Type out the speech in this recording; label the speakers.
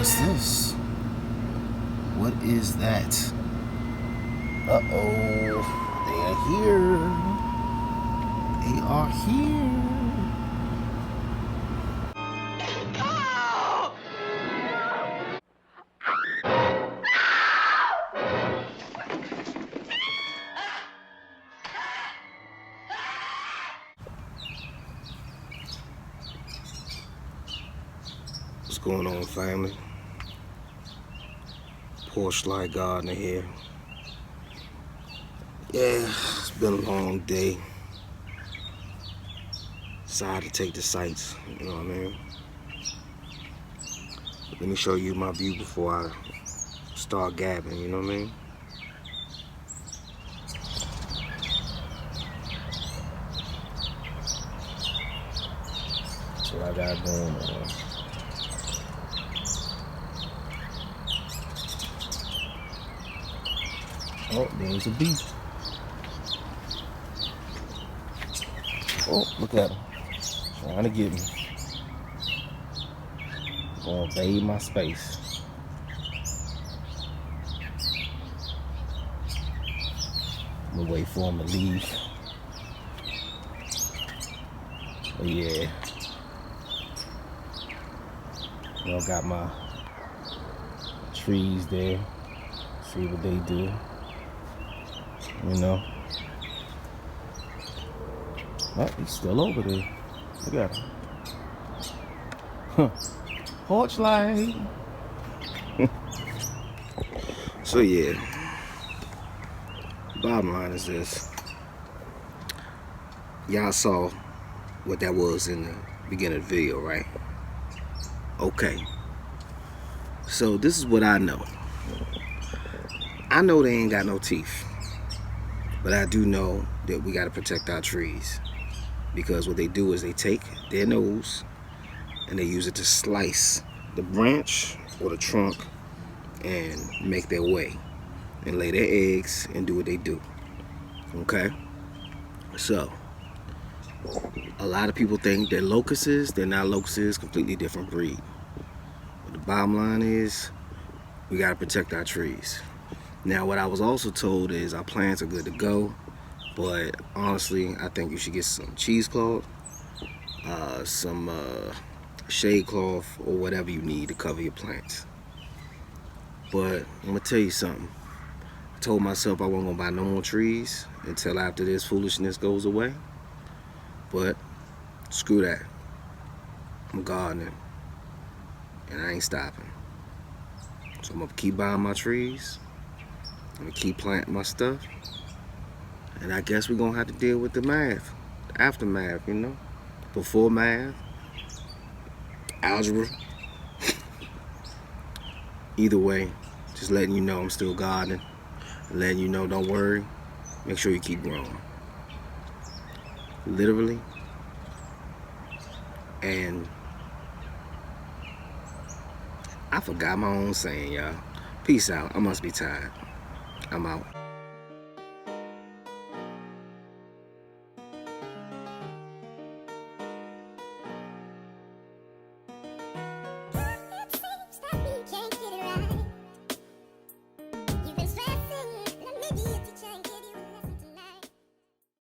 Speaker 1: What's this? What is that? Uh-oh. They are here. They are here. What's going on, family? Porch Light Gardener here. Yeah, it's been a long day. Decided to take the sights, you know what I mean? Let me show you my view before I start gabbing, you know what I mean? That's what I got going on. Oh, there's a bee. Oh, look at him. Trying to get me. Gonna invade my space. I'm gonna wait for him to leave. Oh yeah. You know, got my trees there. See what they do. You know. Oh, he's still over there. Look at him. Huh. Porch light. So yeah. Bottom line is this. Y'all saw what that was in the beginning of the video, right? Okay. So this is what I know. I know they ain't got no teeth. But I do know that we gotta protect our trees. Because what they do is they take their nose and they use it to slice the branch or the trunk and make their way and lay their eggs and do what they do. Okay? So, a lot of people think they're locusts. They're not locusts, completely different breed. But the bottom line is, we gotta protect our trees. Now, what I was also told is our plants are good to go, but honestly, I think you should get some cheesecloth, some shade cloth, or whatever you need to cover your plants. But I'm gonna tell you something. I told myself I wasn't gonna buy no more trees until after this foolishness goes away. But screw that. I'm gardening, and I ain't stopping. So I'm gonna keep buying my trees. I'm gonna keep planting my stuff. And I guess we're gonna have to deal with the math, the aftermath, you know? Before math, algebra. Either way, just letting you know I'm still gardening. Letting you know, don't worry. Make sure you keep growing. Literally. And I forgot my own saying, y'all. Peace out. I must be tired. I'm out.